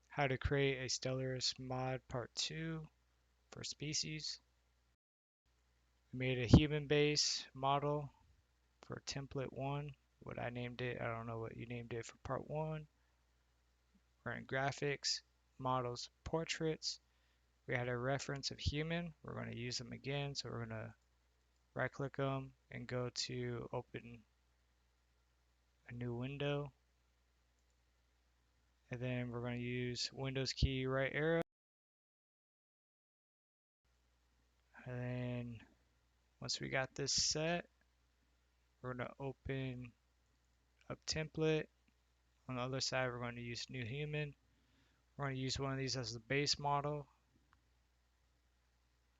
How to create a Stellaris Mod Part 2 for species. We made a human base model for template 1. What I named it, I don't know what you named it for part 1. We're in graphics, models, portraits. We had a reference of human. We're going to use them again. So we're going to right click them and go to open a new window. And then we're going to use Windows key right arrow. And then once we got this set, we're going to open up template. On the other side, we're going to use new human. We're going to use one of these as the base model.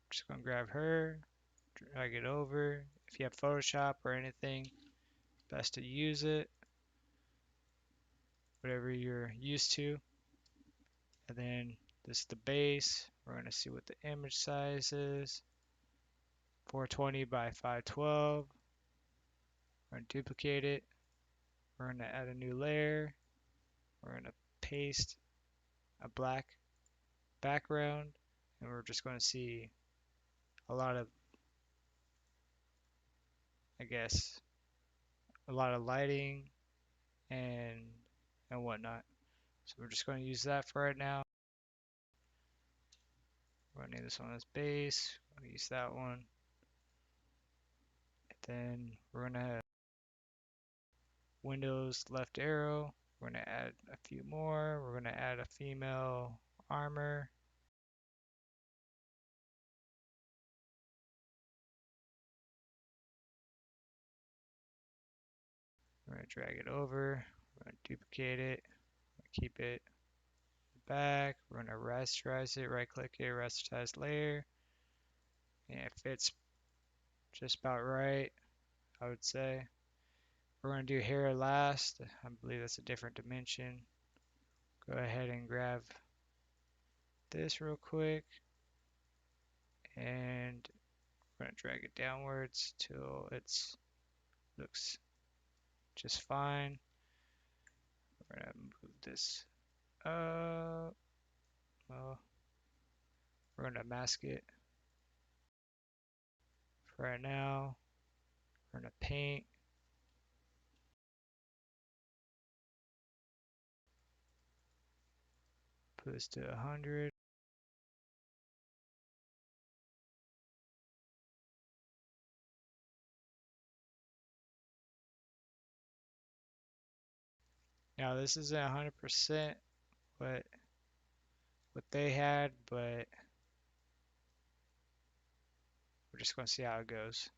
Just going to grab her, drag it over. If you have Photoshop or anything, best to use it. Whatever you're used to. And then this is the base. We're going to see what the image size is. 420 by 512. We're going to duplicate it. We're going to add a new layer. We're going to paste a black background. And we're just going to see a lot of, I guess, a lot of lighting and whatnot. So we're just going to use that for right now. We're going to name this one as base. We're going to use that one. Then we're going to Windows left arrow. We're going to add a few more. We're going to add a female armor. We're going to drag it over. We're going to duplicate it. Keep it back. We're going to rasterize it. Right click it, rasterize layer. And it fits just about right, I would say. We're going to do hair last. I believe that's a different dimension. Go ahead and grab this real quick. And we're going to drag it downwards till it looks just fine. We're going to move this up. Well, we're going to mask it for right now. We're going to paint. Put this to 100. Now this isn't 100% what they had, but we're just going to see how it goes.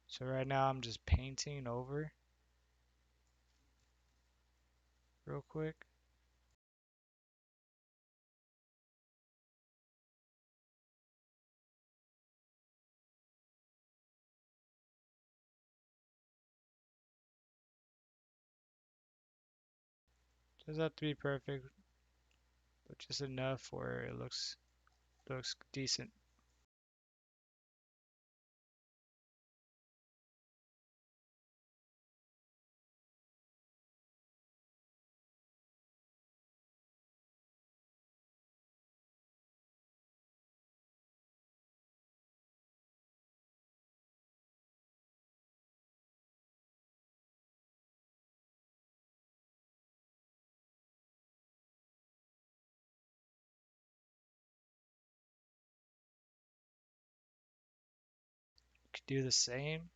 So right now I'm just painting over real quick. Doesn't have to be perfect, but just enough where it looks decent. Could do the same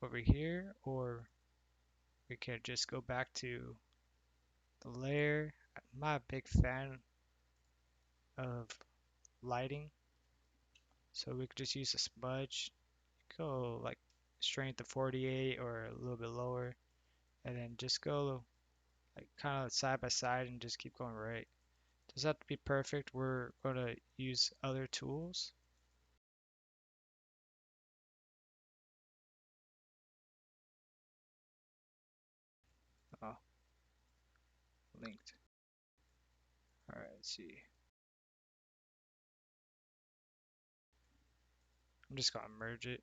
over here, or we could just go back to the layer. I'm not a big fan of lighting, so we could just use a smudge. Go like strength of 48 or a little bit lower, and then just go like kind of side by side and just keep going right. Doesn't have to be perfect. We're going to use other tools. Oh, linked. All right, let's see. I'm just gonna merge it.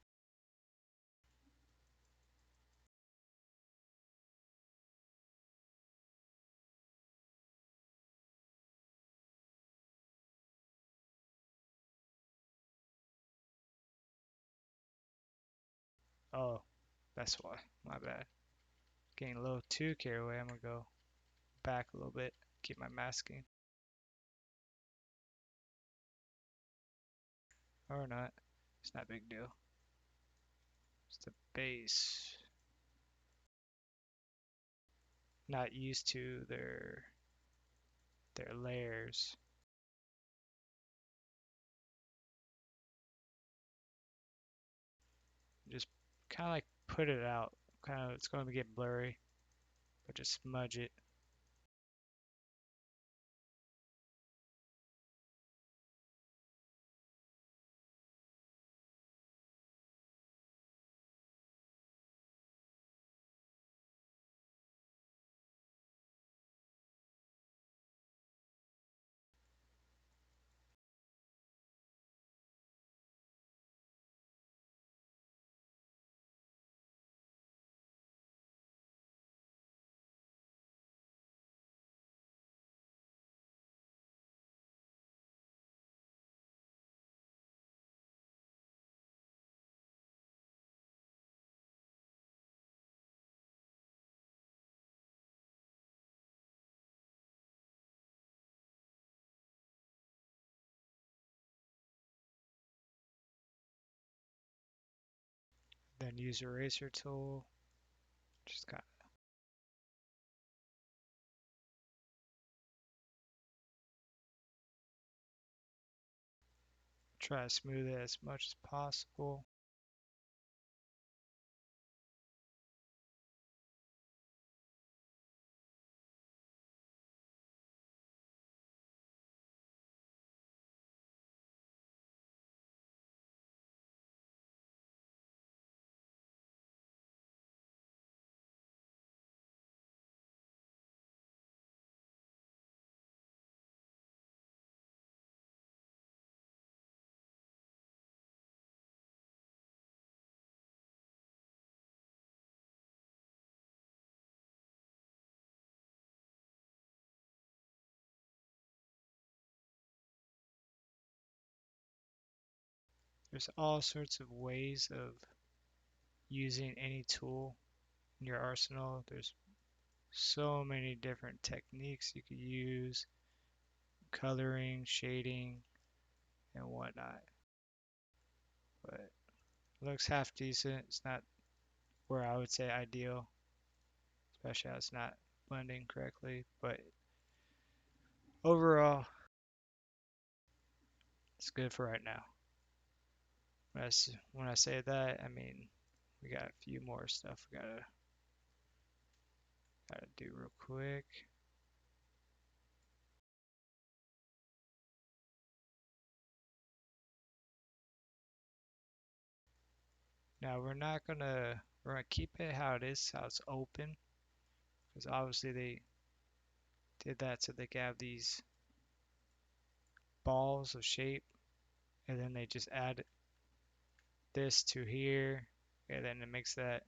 Oh, that's why. My bad. Getting a little too carried away. I'm gonna go back a little bit. Keep my masking. Or not. It's not a big deal. It's the base. Not used to their layers. Just kind of like put it out. Kind of, it's going to get blurry, but just smudge it. Then use eraser tool. Just kind of try to smooth it as much as possible. There's all sorts of ways of using any tool in your arsenal. There's so many different techniques you could use, coloring, shading, and whatnot. But it looks half decent. It's not where I would say ideal, especially as it's not blending correctly. But overall, it's good for right now. When I say that, I mean we got a few more stuff we gotta do real quick. Now we're gonna keep it how it is, how it's open, because obviously they did that so they can have these balls of shape, and then they just add this to here, and then it makes the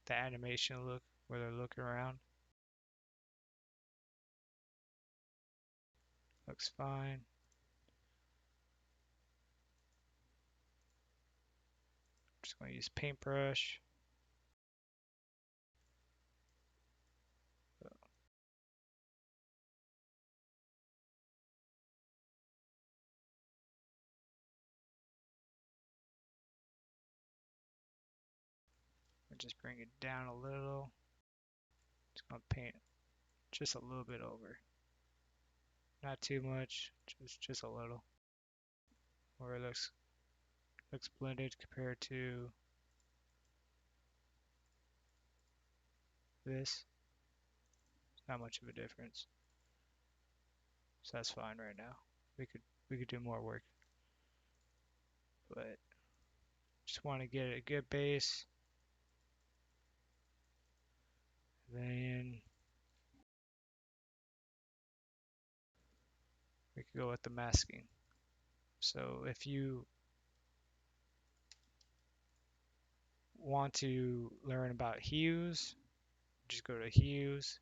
animation look where they're looking around. Looks fine. Just gonna use paintbrush. I'll just bring it down a little. Just gonna paint just a little bit over. Not too much, just a little. Where it looks blended compared to this. Not much of a difference. So that's fine right now. We could do more work, but just want to get a good base. Then we could go with the masking. So if you want to learn about hues, just go to hues,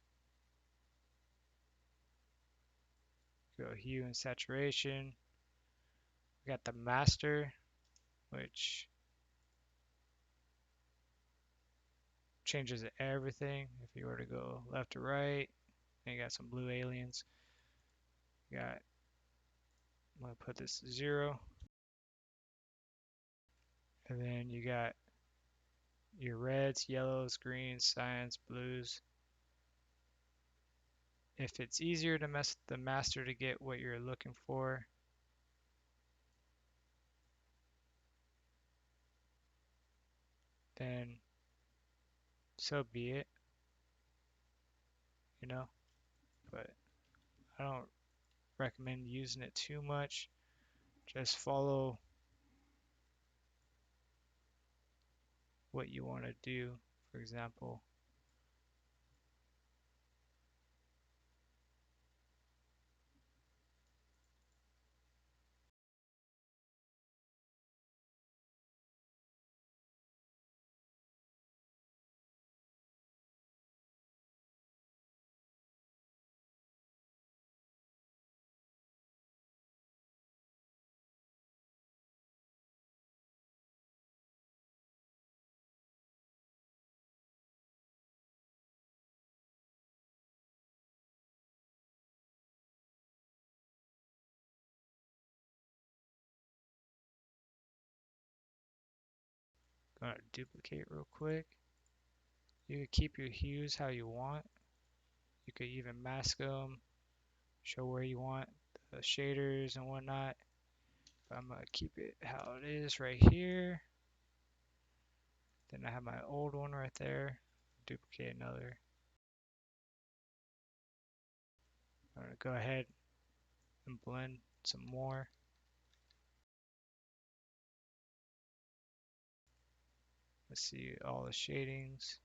go hue and saturation. We got the master, which changes everything. If you were to go left to right, and you got some blue aliens. You got, I'm gonna put this to 0. And then you got your reds, yellows, greens, cyans, blues. If it's easier to mess with the master to get what you're looking for, then so be it, you know. But I don't recommend using it too much. Just follow what you want to do. For example, gonna duplicate real quick. You can keep your hues how you want. You could even mask them, show where you want the shaders and whatnot. But I'm gonna keep it how it is right here. Then I have my old one right there. Duplicate another. I'm gonna go ahead and blend some more. Let's see all the shadings.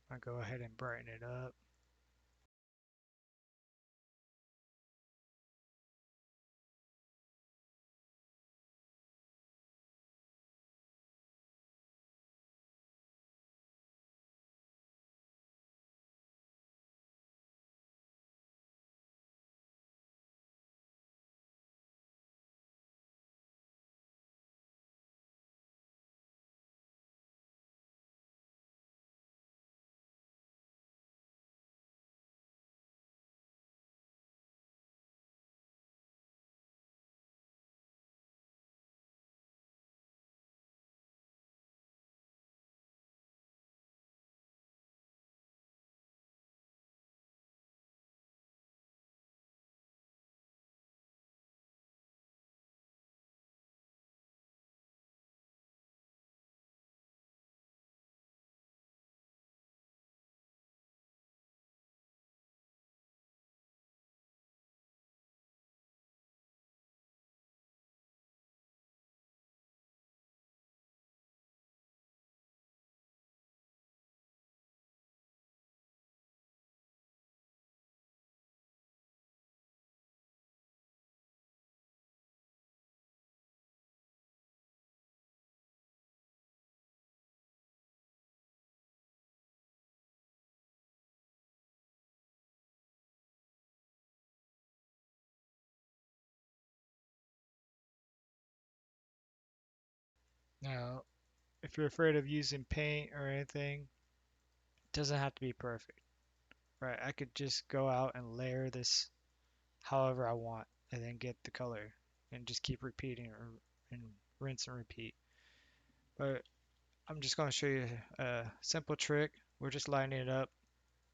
I'll go ahead and brighten it up. Now, if you're afraid of using paint or anything, it doesn't have to be perfect, right? I could just go out and layer this however I want and then get the color and just keep repeating and rinse and repeat. But I'm just going to show you a simple trick. We're just lining it up.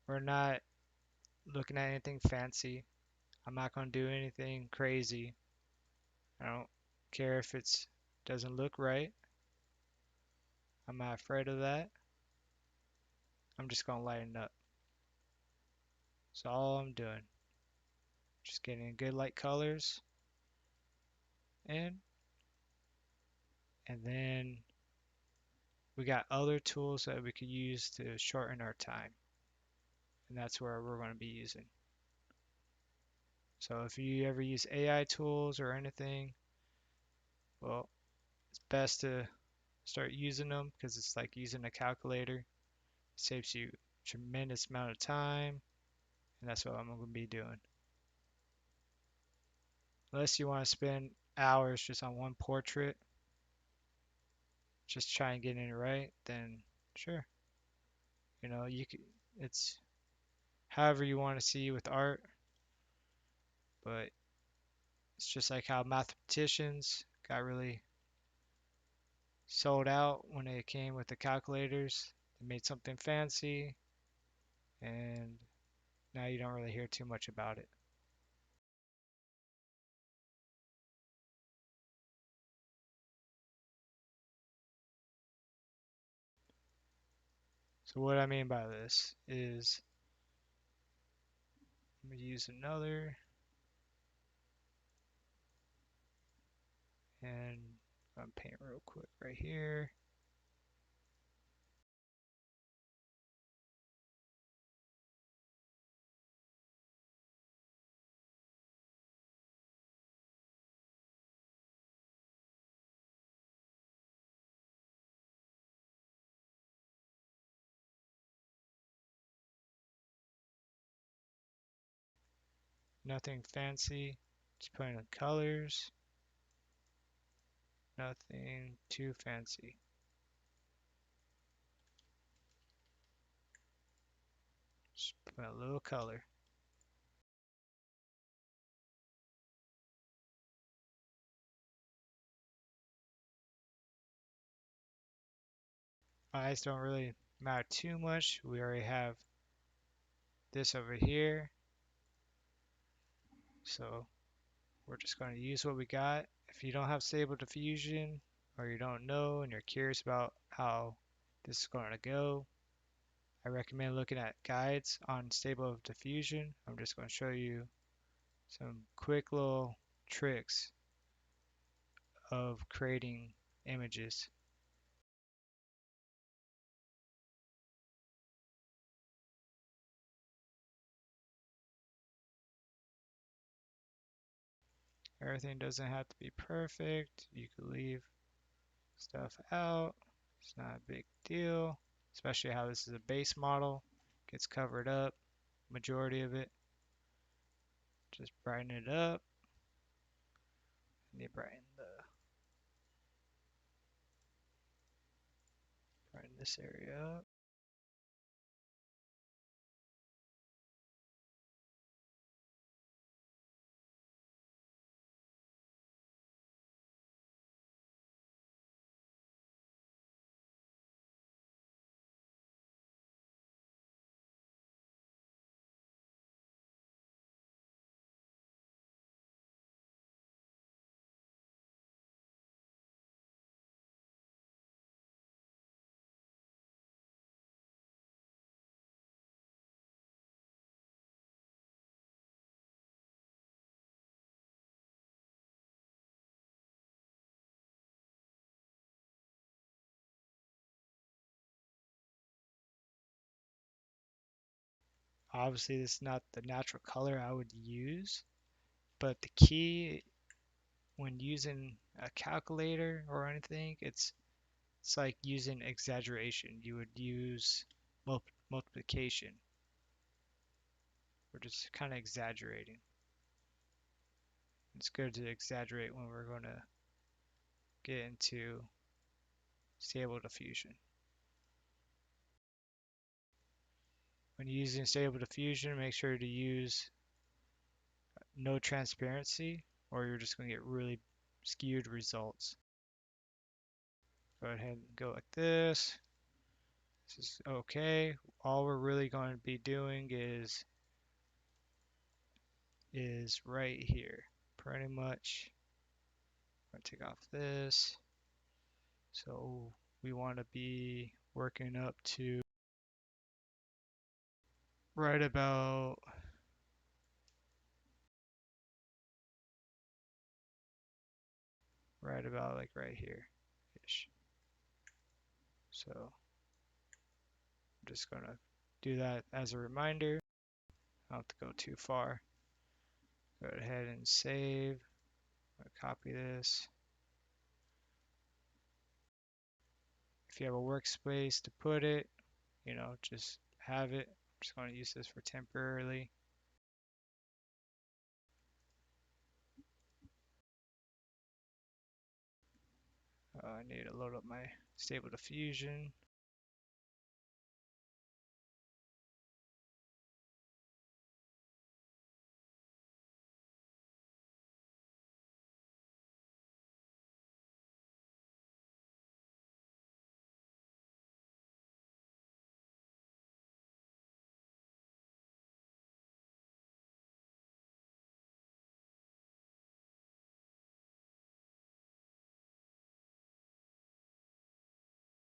We're not looking at anything fancy. I'm not going to do anything crazy. I don't care if it doesn't look right. I'm not afraid of that. I'm just going to lighten up. So all I'm doing, just getting good light colors in, and then we got other tools that we could use to shorten our time, and that's where we're going to be using. So if you ever use AI tools or anything, well, it's best to start using them because it's like using a calculator. It saves you a tremendous amount of time, and that's what I'm going to be doing. Unless you want to spend hours just on one portrait, just try and get it right, then sure. You could, it's however you want to see with art, but it's just like how mathematicians got really sold out when it came with the calculators. They made something fancy, and now you don't really hear too much about it. So what I mean by this is, let me use another, and I'm gonna paint real quick right here. Nothing fancy, just putting in colors, nothing too fancy. Just put a little color. Eyes don't really matter too much. We already have this over here. So we're just going to use what we got. If you don't have Stable Diffusion or you don't know and you're curious about how this is going to go, I recommend looking at guides on Stable Diffusion. I'm just going to show you some quick little tricks of creating images. Everything doesn't have to be perfect. You could leave stuff out. It's not a big deal, especially how this is a base model. Gets covered up, majority of it. Just brighten it up. And you brighten this area up. Obviously, this is not the natural color I would use, but the key when using a calculator or anything, it's like using exaggeration. You would use multiplication. We're just kind of exaggerating. It's good to exaggerate when we're going to get into Stable Diffusion. When using Stable Diffusion, make sure to use no transparency or you're just going to get really skewed results. Go ahead and go like this. This is okay. All we're really going to be doing is is right here, pretty much. I'm gonna take off this. So we want to be working up to right about like right here ish. So I'm just gonna do that as a reminder. I don't have to go too far. Go ahead and save. Copy this. If you have a workspace to put it, just have it. I'm just going to use this for temporarily. I need to load up my Stable Diffusion.